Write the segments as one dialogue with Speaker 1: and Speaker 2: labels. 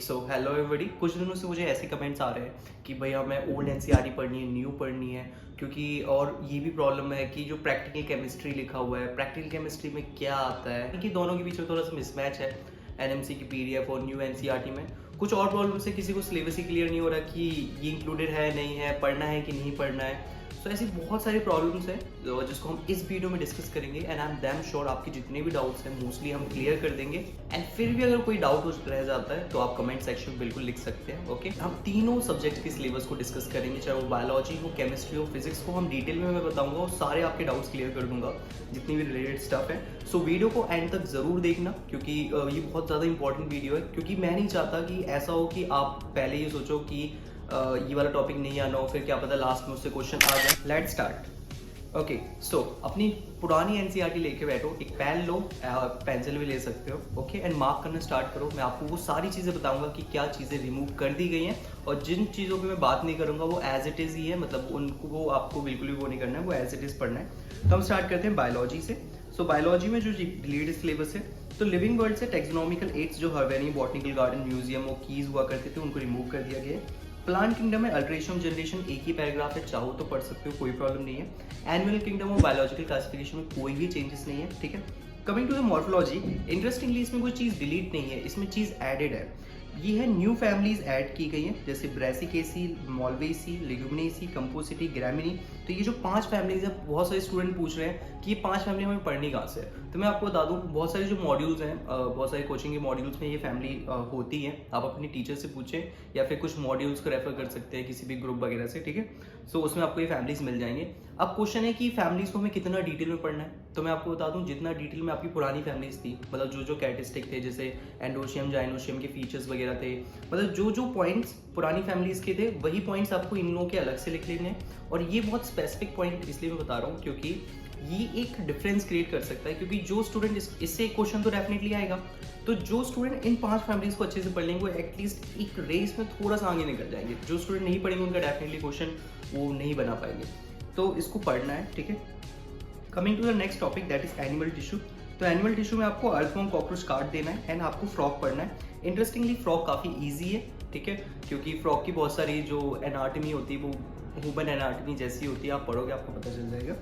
Speaker 1: So hello everybody. कुछ दिनों से मुझे ऐसे कमेंट्स आ रहे हैं कि भैया हमें ओल्ड एनसीईआरटी पढ़नी है, न्यू पढ़नी है, क्योंकि और ये भी प्रॉब्लम है कि जो प्रैक्टिकल केमिस्ट्री लिखा हुआ है, प्रैक्टिकल केमिस्ट्री में क्या आता है कि दोनों के बीच में थोड़ा सा मिसमैच है एनएमसी की पीडीएफ और न्यू एनसीईआरटी में। कुछ और प्रॉब्लम से किसी को सिलेबस ही क्लियर नहीं हो रहा कि ये इंक्लूडेड है नहीं है, पढ़ना है कि नहीं पढ़ना है। सो ऐसी बहुत सारी प्रॉब्लम्स हैं जिसको हम इस वीडियो में डिस्कस करेंगे and I am damn sure आपके जितने भी डाउट्स हैं मोस्टली हम क्लियर कर देंगे। एंड फिर भी अगर कोई डाउट रह जाता है तो आप कमेंट सेक्शन में बिल्कुल लिख सकते हैं। ओके, हम तीनों सब्जेक्ट के सिलेबस को डिस्कस करेंगे, चाहे वो बायोलॉजी हो, केमिस्ट्री हो, फिजिक्स को हम डिटेल में मैं बताऊंगा और सारे आपके डाउट्स क्लियर कर दूंगा जितनी भी रिलेटेड स्टफ है। सो वीडियो को एंड तक जरूर देखना क्योंकि ये बहुत ज़्यादा इंपॉर्टेंट वीडियो है, क्योंकि मैं नहीं चाहता कि ऐसा हो कि आप पहले ये सोचो कि ये वाला टॉपिक नहीं आना हो, फिर क्या पता लास्ट में उससे क्वेश्चन आ जाए। Let's start. ओके, सो अपनी पुरानी एनसीईआरटी लेके बैठो, एक पेन लो, पेंसिल भी ले सकते हो। ओके, एंड मार्क करना स्टार्ट करो। मैं आपको वो सारी चीज़ें बताऊंगा कि क्या चीज़ें रिमूव कर दी गई हैं और जिन चीज़ों की मैं बात नहीं करूंगा वो एज इट इज़ ही है, मतलब उनको वो आपको बिल्कुल भी वो नहीं करना है, वो एज इट इज़ पढ़ना है। तो हम स्टार्ट करते हैं बायोलॉजी से। सो बायोलॉजी में जो डिलीटेड सिलेबस है, तो लिविंग वर्ल्ड से टेक्सोनॉमिकल एड्स जो हर्बेरियम, बॉटनिकल गार्डन, म्यूजियम और कीज हुआ करते थे उनको रिमूव कर दिया गया है। प्लांट किंगडम में अल्ट्रेशन जनरेशन एक ही पैराग्राफ है, चाहो तो पढ़ सकते हो, कोई प्रॉब्लम नहीं है। एनिमल किंगडम और बायोलॉजिकल क्लासिफिकेशन में कोई भी चेंजेस नहीं है, ठीक है। Coming to the morphology, interestingly इसमें कोई चीज़ डिलीट नहीं है, इसमें चीज़ एडेड है। ये है न्यू फैमिलीज ऐड की गई हैं, जैसे ब्रेसिकेसी, मॉलवेसी, लेग्यूमिनेसी, कंपोसिटी, ग्रामिनी। तो ये जो 5 फैमिलीज है, बहुत सारे स्टूडेंट पूछ रहे हैं कि ये 5 फैमिली हमें पढ़नी कहाँ से है। तो मैं आपको बता दूं, बहुत सारे जो मॉड्यूल्स हैं, बहुत सारे कोचिंग के मॉड्यूल्स में ये फैमिली होती है। आप अपने टीचर से पूछें या फिर कुछ मॉड्यूल्स को रेफर कर सकते हैं किसी भी ग्रुप वगैरह से, ठीक है। सो उसमें आपको ये फैमिलीज मिल जाएंगे। अब क्वेश्चन है कि फैमिलीज को हमें कितना डिटेल में पढ़ना है। तो मैं आपको बता दूं, जितना डिटेल में आपकी पुरानी फैमिलीज थी, मतलब जो जो कैरेक्टरिस्टिक थे, जैसे एंडोशियम, जाइनोशियम के फीचर्स वगैरह थे, मतलब जो जो पॉइंट्स पुरानी फैमिलीज के थे वही पॉइंट्स आपको इन लोगों के अलग से लिख लेने हैं। और ये बहुत स्पेसिफिक पॉइंट इसलिए मैं बता रहा हूँ क्योंकि ये एक डिफरेंस क्रिएट कर सकता है, क्योंकि जो स्टूडेंट इससे एक क्वेश्चन तो डेफिनेटली आएगा। तो जो स्टूडेंट इन 5 फैमिलीज को अच्छे से पढ़ लेंगे वो एटलीस्ट एक रेस में थोड़ा सा आगे निकल जाएंगे। जो स्टूडेंट नहीं पढ़ेंगे उनका डेफिनेटली क्वेश्चन वो नहीं बना पाएंगे। तो इसको पढ़ना है, ठीक है। Coming to the next topic, that is animal tissue. तो एनिमल टिश्यू में आपको अर्थवॉर्म, कॉकरोच काट देना है एंड आपको फ्रॉग पढ़ना है। इंटरेस्टिंगली फ्रॉग काफ़ी ईजी है, ठीक है, क्योंकि फ्रॉग की बहुत सारी जो एनाटमी होती है वो ह्यूमन एनाटमी जैसी होती है, आप पढ़ोगे आपको पता चल जाएगा।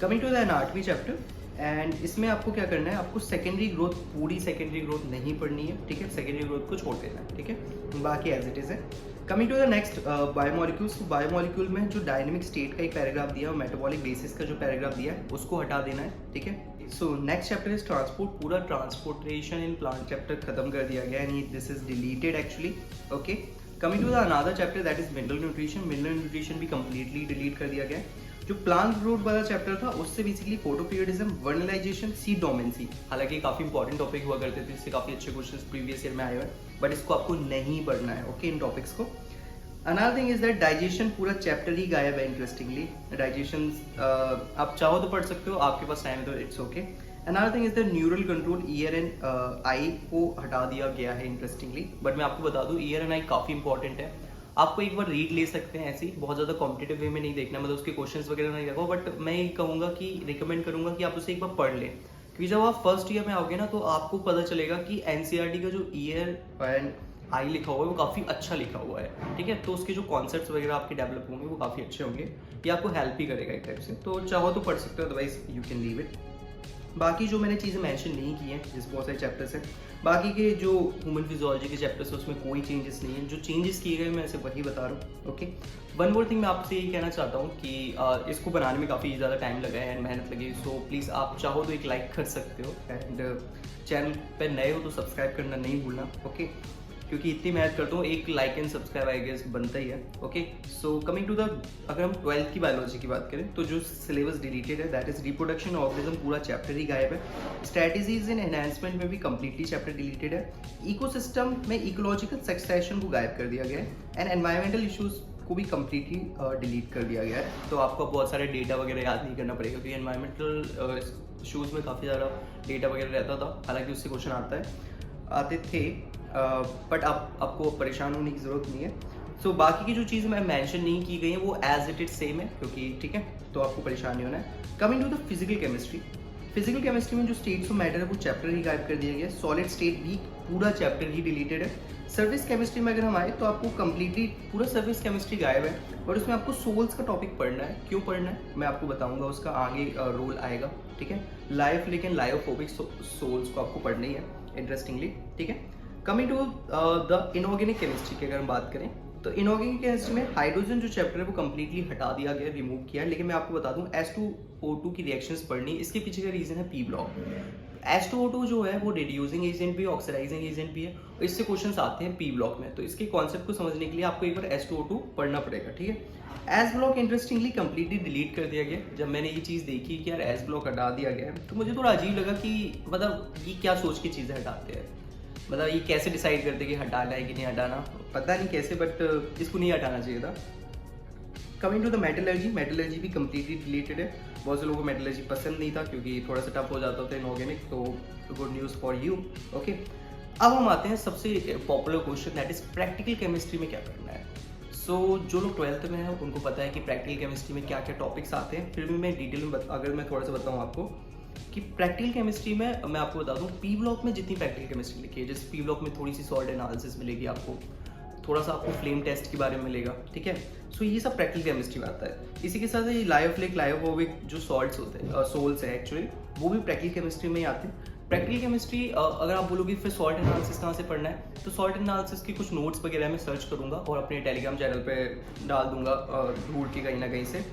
Speaker 1: Coming to the anatomy chapter, and इसमें आपको क्या करना है, आपको सेकेंडरी ग्रोथ, पूरी सेकेंडरी ग्रोथ नहीं पढ़नी है, ठीक है। सेकेंडरी ग्रोथ को छोड़ देना है, ठीक है, बाकी एज इट इज है। Coming to the next, biomolecules. Biomolecule में जो डायनेमिक स्टेट का एक पैराग्राफ दिया है और मेटाबॉलिक बेसिस का जो पैराग्राफ दिया है उसको हटा देना है, ठीक है। So next chapter is transport. पूरा ट्रांसपोर्टेशन इन प्लांट चैप्टर खत्म कर दिया गया है, this is deleted actually. Okay, coming to the another chapter, that is mineral nutrition. Mineral nutrition भी कंप्लीटली डिलीट कर दिया गया है। जो प्लांट ग्रोथ वाला चैप्टर था उससे basically photoperiodism, vernalization, seed dormancy, हालांकि काफी इंपॉर्टेंट टॉपिक हुआ करते थे, इससे काफी अच्छे क्वेश्चंस प्रीवियस ईयर में आए हुए हैं, बट इसको आपको नहीं पढ़ना है, ओके, इन टॉपिक्स को। Another thing is that digestion पूरा चैप्टर ही गायब है। इंटरेस्टिंगली डाइजेशन आप चाहो तो पढ़ सकते हो, आपके पास टाइम है तो it's okay. Another thing is the neural control, year and I को हटा दिया गया है इंटरेस्टिंगली, बट मैं आपको बता दूं ईयर एंड आई काफी इंपॉर्टेंट है। आपको एक बार रीड ले सकते हैं, ऐसे ही बहुत ज़्यादा कॉम्पिटेटिव वे में नहीं देखना, मतलब उसके क्वेश्चंस वगैरह नहीं देखो, बट मैं ये कहूँगा कि रिकमेंड करूँगा कि आप उसे एक बार पढ़ लें, क्योंकि जब आप फर्स्ट ईयर में आओगे ना तो आपको पता चलेगा कि एनसीईआरटी का जो ईयर एंड आई लिखा हुआ है वो काफ़ी अच्छा लिखा हुआ है, ठीक है। तो उसके जो कॉन्सेप्ट्स वगैरह आपके डेवलप होंगे वो काफ़ी अच्छे होंगे, ये आपको हेल्प ही करेगा एक टाइप से। तो चाहो तो पढ़ सकते हो, otherwise you can leave it. बाकी जो मैंने चीज़ें मेंशन नहीं की हैं, जिस बहुत सारे चैप्टर्स हैं, बाकी के जो ह्यूमन फिजियोलॉजी के चैप्टर्स हैं उसमें कोई चेंजेस नहीं है। जो चेंजेस किए गए मैं ऐसे वही बता रहा हूँ, ओके। वन मोर थिंग मैं आपसे ये कहना चाहता हूँ कि इसको बनाने में काफ़ी ज़्यादा टाइम लगा है एंड मेहनत लगी, सो प्लीज़ आप चाहो तो एक लाइक कर सकते हो एंड चैनल पर नए हो तो सब्सक्राइब करना नहीं भूलना, ओके, क्योंकि इतनी मेहनत करता हूँ, एक like and subscribe I guess बनता ही है, okay. So coming to the, अगर हम 12th की बायोलॉजी की बात करें तो जो सिलेबस डिलीटेड है दैट इज रिप्रोडक्शन, ऑर्गेनिज्म, पूरा चैप्टर ही गायब है। स्ट्रेटजीज इन एनहांसमेंट में भी कंप्लीटली चैप्टर डिलीटेड है। इकोसिस्टम में इकोलॉजिकल सक्सेशन को गायब कर दिया गया है एंड एनवायरमेंटल इशूज को भी कम्प्लीटली डिलीट कर दिया गया है। तो आपको बहुत सारे डेटा वगैरह याद नहीं करना पड़ेगा, क्योंकि एनवायरमेंटल इशूज़ में काफ़ी ज़्यादा डेटा वगैरह रहता था, हालांकि उससे क्वेश्चन आते थे, बट आपको परेशान होने की ज़रूरत नहीं है। सो बाकी की जो चीज़ें मैं मेंशन नहीं की गई हैं वो एज इट इज सेम है, क्योंकि ठीक है, तो आपको परेशान नहीं होना है। Coming to the physical chemistry, physical chemistry में जो स्टेट्स ऑफ मैटर है वो चैप्टर ही गायब कर दिया गया। सॉलिड स्टेट, वीक पूरा चैप्टर ही डिलीटेड है। सर्विस केमिस्ट्री में अगर हम आए तो आपको कंप्लीटली पूरा सर्विस केमिस्ट्री गायब है, और उसमें आपको सोल्स का टॉपिक पढ़ना है। क्यों पढ़ना है मैं आपको बताऊंगा, उसका आगे रोल आएगा, ठीक है। लाइफ लेकिन लायोफोबिक सोल्स को आपको पढ़ना ही है इंटरेस्टिंगली, ठीक है। Coming to the inorganic chemistry की अगर हम बात करें तो इनऑर्गेनिक केमिस्ट्री में हाइड्रोजन जो चैप्टर है वो कंप्लीटली हटा दिया गया, रिमूव किया है। लेकिन मैं आपको बता दूं H2O2 की रिएक्शंस पढ़नी, इसके पीछे का रीजन है पी ब्लॉक। H2O2 जो है वो रिड्यूसिंग एजेंट भी है, ऑक्सीडाइजिंग एजेंट भी है, और इससे क्वेश्चंस आते हैं पी ब्लॉक में। तो इसके कॉन्सेप्ट को समझने के लिए आपको एक बार H2O2 पढ़ना पड़ेगा, ठीक है। S block interestingly completely delete कर दिया गया। जब मैंने ये चीज़ देखी कि यार एस ब्लॉक हटा दिया गया है तो मुझे थोड़ा अजीब लगा कि मतलब ये क्या सोच की चीज़ें हटाते हैं, मतलब ये कैसे डिसाइड करते कि हटाना है कि नहीं हटाना, पता नहीं कैसे, बट इसको नहीं हटाना चाहिए था। Coming to the metallurgy, metallurgy भी कम्प्लीटली डिलीटेड है। बहुत से लोगों को मेटलर्जी पसंद नहीं था क्योंकि थोड़ा सा टफ हो जाता था इनऑर्गेनिक, तो good news for you, okay. अब हम आते हैं सबसे popular question, that is practical chemistry में क्या करना है। सो जो लोग 12th में हैं उनको पता है कि प्रैक्टिकल केमिस्ट्री में क्या क्या टॉपिक्स आते हैं। फिर भी मैं डिटेल में अगर मैं थोड़ा सा बताऊँ आपको कि प्रैक्टिकल केमिस्ट्री में मैं आपको बता दूं पी ब्लॉक में जितनी प्रैक्टिकल केमिस्ट्री लिखी है, जैसे पी ब्लॉक में थोड़ी सी सॉल्ट एनालिसिस मिलेगी आपको, थोड़ा सा आपको फ्लेम टेस्ट के बारे में मिलेगा, ठीक है। सो ये सब प्रैक्टिकल केमिस्ट्री में आता है। इसी के साथ ये लायोफ्लिक लायोफोबिक जो सॉल्ट्स होते हैं, सोल्स है एक्चुअली, वो भी प्रैक्टिकल केमिस्ट्री में ही आते हैं। प्रैक्टिकल केमिस्ट्री अगर आप बोलोगे फिर सॉल्ट एनालिसिस कहाँ से पढ़ना है, तो सॉल्ट एनालिसिस की कुछ नोट्स वगैरह मैं सर्च करूंगा और अपने टेलीग्राम चैनल पे डाल दूंगा ढूंढ के कहीं ना कहीं से।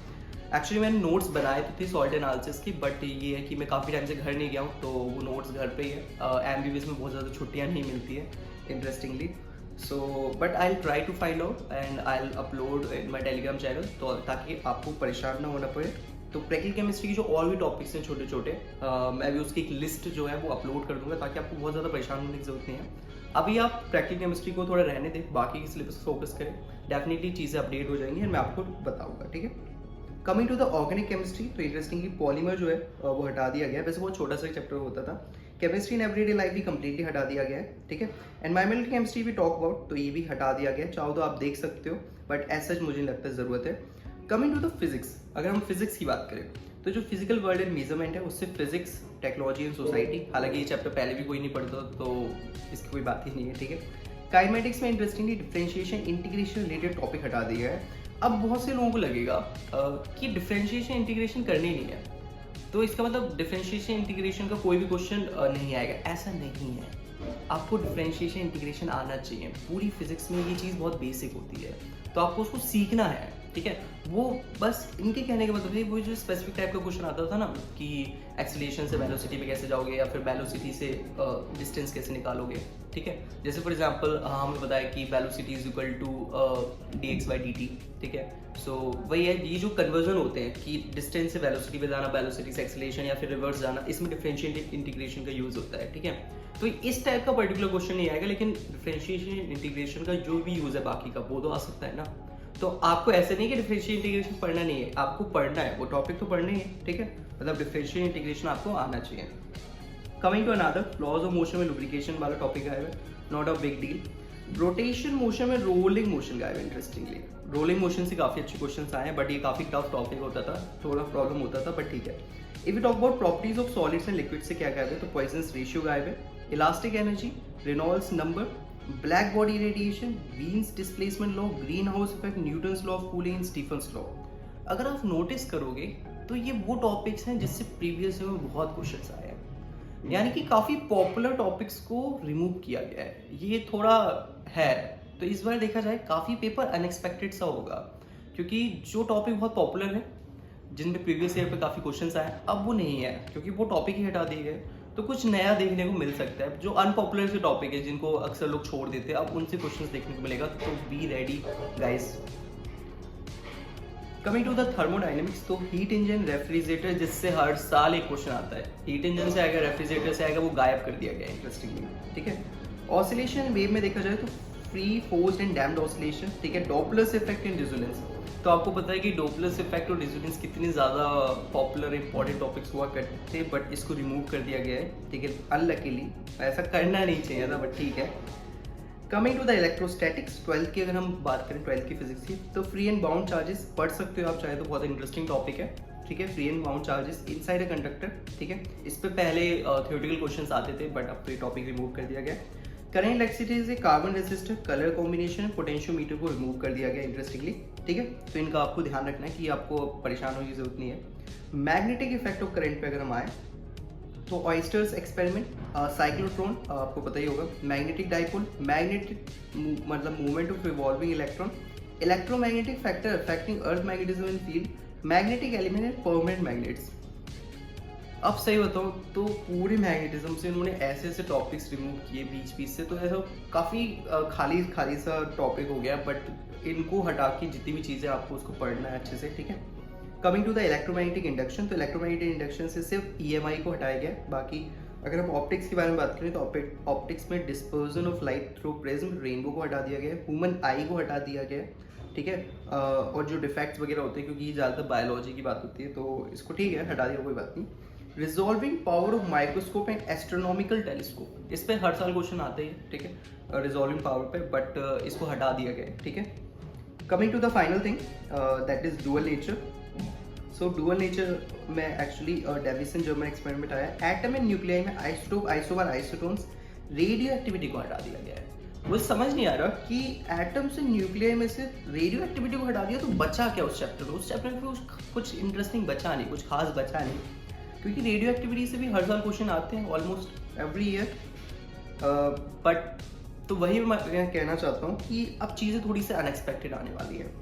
Speaker 1: एक्चुअली मैंने नोट्स बनाए तो थे सॉल्ट एनालिसिस की, बट ये है कि मैं काफ़ी टाइम से घर नहीं गया हूँ, तो वो नोट्स घर पे ही है। MBBS में बहुत ज़्यादा छुट्टियाँ नहीं मिलती है interestingly, so but I will try to find out and I will upload in my Telegram channel, तो ताकि आपको परेशान ना होना पड़े। तो प्रैक्टिकल केमिस्ट्री की जो और भी टॉपिक्स हैं छोटे छोटे, मैं भी उसकी एक लिस्ट जो है वो अपलोड कर दूंगा ताकि आपको बहुत ज़्यादा परेशान होने की जरूरत नहीं है। अभी आप प्रैक्टिकल केमिस्ट्री को थोड़ा रहने दें, बाकी की सिलेबस फोकस करें, डेफिनेटली चीज़ें अपडेट हो जाएंगी और मैं आपको बताऊँगा, ठीक है। Coming to the organic chemistry, तो इंटरेस्टिंगली पॉलीमर जो है वो हटा दिया गया है। वैसे बहुत छोटा सा चैप्टर होता था। केमिस्ट्री इन एवरीडे लाइफ भी कंप्लीटली हटा दिया गया है, ठीक है। एनवायरमेंटल केमिस्ट्री भी टॉक अबाउट, तो ये भी हटा दिया गया है। चाहो तो आप देख सकते हो, बट एज सच मुझे नहीं लगता ज़रूरत है। कमिंग टू द फिजिक्स, अगर हम फिजिक्स की बात करें तो जो फिजिकल वर्ल्ड एंड मेजरमेंट है उससे फिजिक्स, टेक्नोलॉजी एंड सोसाइटी, हालांकि ये चैप्टर पहले भी कोई नहीं पढ़ता तो इसकी कोई बात ही नहीं है, ठीक है। काइनेमेटिक्स में interestingly differentiation integration related topic हटा दिया है। अब बहुत से लोगों को लगेगा कि डिफरेंशिएशन इंटीग्रेशन करनी नहीं है, तो इसका मतलब डिफरेंशिएशन इंटीग्रेशन का कोई भी क्वेश्चन नहीं आएगा। ऐसा नहीं है, आपको डिफरेंशिएशन इंटीग्रेशन आना चाहिए। पूरी फिजिक्स में ये चीज़ बहुत बेसिक होती है, तो आपको उसको सीखना है, ठीक है। वो बस इनके कहने का मतलब है, वो जो स्पेसिफिक टाइप का क्वेश्चन आता था ना कि एक्सीलरेशन से वेलोसिटी पे कैसे जाओगे या फिर वेलोसिटी से डिस्टेंस कैसे निकालोगे, ठीक है। जैसे फॉर एग्जांपल हमें पता है कि velocity is equal to dx/dt, ठीक है। सो वही है, ये जो कन्वर्जन होते हैं कि डिस्टेंस से वेलोसिटी पे जाना, वेलोसिटी से एक्सीलरेशन या फिर रिवर्स जाना, इसमें डिफरेंशियल इंटीग्रेशन का यूज होता है, ठीक है। तो इस टाइप का पर्टिकुलर क्वेश्चन नहीं आएगा, लेकिन डिफरेंशिएशन इंटीग्रेशन का जो भी यूज है बाकी का वो तो आ सकता है ना। तो आपको ऐसे नहीं कि डिफरेंशियल इंटीग्रेशन पढ़ना नहीं है, आपको पढ़ना है, वो टॉपिक तो पढ़ना ही है, ठीक है। मतलब डिफरेंशियल इंटीग्रेशन आपको आना चाहिए। Coming to another, laws of motion में लुब्रिकेशन वाला टॉपिक आया है, not a big deal. Rotation motion में रोलिंग मोशन का है। इंटरेस्टिंगली रोलिंग मोशन से काफ़ी अच्छे क्वेश्चंस आए हैं, बट ये काफ़ी टफ टॉपिक होता था, थोड़ा प्रॉब्लम होता था, बट ठीक है। If you talk about properties of solids and liquid से क्या गायब है, तो पॉइजनस रेशियो गायब है, elastic energy, Reynolds number, black body radiation, Wien's displacement law, greenhouse effect, Newton's law of cooling, Stefan's law. अगर आप नोटिस करोगे तो ये वो टॉपिक्स हैं जिससे प्रीवियस में बहुत क्वेश्चंस आए हैं, यानी कि काफ़ी पॉपुलर टॉपिक्स को रिमूव किया गया है। ये थोड़ा है, तो इस बार देखा जाए काफ़ी पेपर अनएक्सपेक्टेड सा होगा, क्योंकि जो टॉपिक बहुत पॉपुलर है, जिनमें प्रीवियस ईयर पे काफ़ी क्वेश्चंस आए, अब वो नहीं है क्योंकि वो टॉपिक ही हटा दिए गए। तो कुछ नया देखने को मिल सकता है। जो अनपॉपुलर से टॉपिक है जिनको अक्सर लोग छोड़ देते हैं, अब उनसे क्वेश्चंस देखने को मिलेगा, तो be ready guys. Coming to the thermodynamics, तो हीट इंजन, रेफ्रिजरेटर, जिससे हर साल एक क्वेश्चन आता है, हीट इंजन से आएगा, रेफ्रिजरेटर से आएगा, वो गायब कर दिया गया है इंटरेस्टिंगली, ठीक है। ऑसिलेशन वेव में देखा जाए तो free, forced and damped oscillation, ठीक है। डॉपलर इफेक्ट एंड रेजोनेंस, तो आपको पता है कि डॉपलर इफेक्ट और रेजोनेंस कितनी ज़्यादा पॉपुलर इंपॉर्टेंट टॉपिक्स हुआ करते थे, बट इसको रिमूव कर दिया गया है, ठीक है। अनलकीली ऐसा करना नहीं चाहिए था, बट ठीक है। Coming to the electrostatics, 12th की अगर हम बात करें, 12th की फिजिक्स की, तो फ्री एंड बाउंड चार्जेस पढ़ सकते हो आप चाहे तो, बहुत इंटरेस्टिंग टॉपिक है, ठीक है। Free and bound charges inside a conductor, ठीक है। इस पे पहले थियोरेटिकल क्वेश्चंस आते थे, बट अब तो ये टॉपिक रिमूव कर दिया गया। करंट इलेक्ट्रिसिटी से carbon resistor, colour combination, potentiometer को रिमूव कर दिया गया इंटरेस्टिंगली, ठीक है। तो इनका आपको ध्यान रखना है कि आपको परेशान होने की जरूरत नहीं है। मैग्नेटिक इफेक्ट ऑफ करंट पे अगर हम आए तो ऑयस्टर्स एक्सपेरिमेंट, साइक्लोट्रॉन आपको पता ही होगा, मैग्नेटिक डाइपोल, मैग्नेटिक मतलब movement of revolving electron, electromagnetic factor affecting earth magnetism in field, magnetic element and permanent magnets. अब सही बताऊँ तो पूरे मैग्नेटिज्म से उन्होंने ऐसे ऐसे टॉपिक्स रिमूव किए बीच बीच से, तो ऐसा काफ़ी खाली खाली सा टॉपिक हो गया, बट इनको हटा के जितनी भी चीज़ें आपको उसको पढ़ना है अच्छे से, ठीक है। Coming to the electromagnetic induction, तो इलेक्ट्रोमैग्नेटिक इंडक्शन से सिर्फ EMI को हटाया गया। बाकी अगर हम ऑप्टिक्स के बारे में बात करें तो ऑप्टिक्स में dispersion of light through prism, rainbow को हटा दिया गया, ह्यूमन आई को हटा दिया गया, ठीक है। और जो डिफेक्ट्स वगैरह होते हैं, क्योंकि ज़्यादातर बायोलॉजी की बात होती है, तो इसको ठीक है हटा दिया, कोई बात नहीं। Resolving power of microscope and astronomical telescope, इस पे हर साल क्वेश्चन आते हैं, ठीक है, रिजॉल्विंग पावर पे, बट इसको हटा दिया गया है, ठीक है। Coming to the final thing that is dual nature. So dual nature में एक्चुअली डेविसन जर्मन एक्सपेरिमेंट आया, एटम एंड न्यूक्लियाई में isotope, isobar, isotones, radioactivity को हटा दिया गया है। मुझे समझ नहीं आ रहा कि एटम से न्यूक्लियाई में से रेडियो एक्टिविटी को हटा दिया तो बचा क्या उस चैप्टर में? उस चैप्टर में कुछ इंटरेस्टिंग बचा नहीं, कुछ खास बचा नहीं, क्योंकि रेडियो एक्टिविटी से भी हर साल क्वेश्चन आते हैं ऑलमोस्ट एवरी ईयर। बट तो वही मैं कहना चाहता हूँ कि अब चीज़ें थोड़ी सी अनएक्सपेक्टेड आने वाली है।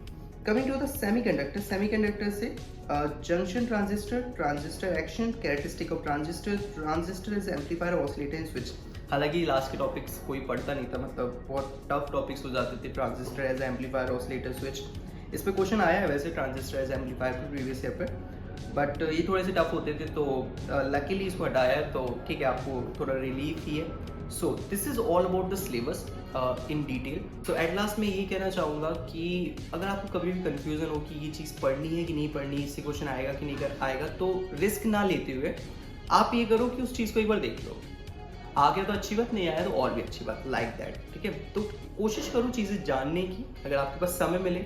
Speaker 1: Coming to the semiconductor, semiconductor से junction transistor, transistor action, characteristic of transistor, transistor is amplifier, oscillator and switch. हालांकि लास्ट के टॉपिक्स कोई पढ़ता नहीं था, मतलब बहुत टफ टॉपिक्स हो जाते थे, transistor as amplifier, oscillator, switch. इस पे क्वेश्चन आया है वैसे ट्रांजिस्टर एज एम्पलीफायर पे प्रीवियस ईयर पे, बट ये थोड़े से टफ होते थे, तो लकीली इसको हटाया है, तो ठीक है, आपको थोड़ा रिलीफ ही है। So this is all about the syllabus in detail. तो एट लास्ट मैं यही कहना चाहूँगा कि अगर आपको कभी भी कन्फ्यूजन हो कि ये चीज़ पढ़नी है कि नहीं पढ़नी, इससे क्वेश्चन आएगा कि नहीं आएगा, तो रिस्क ना लेते हुए आप ये करो कि उस चीज़ को एक बार देख लो, आ गया तो अच्छी बात, नहीं आया तो और भी अच्छी बात, लाइक दैट, ठीक है। तो कोशिश करो चीज़ें जानने की, अगर आपके पास समय मिले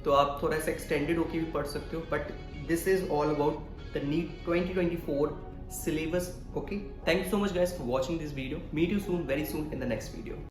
Speaker 1: तो आप थोड़ा सा एक्सटेंडेड होकर भी पढ़ सकते हो, but this is all about the NEET 2024 syllabus. Okay, thank you so much guys for watching this video. Meet you soon, very soon in the next video.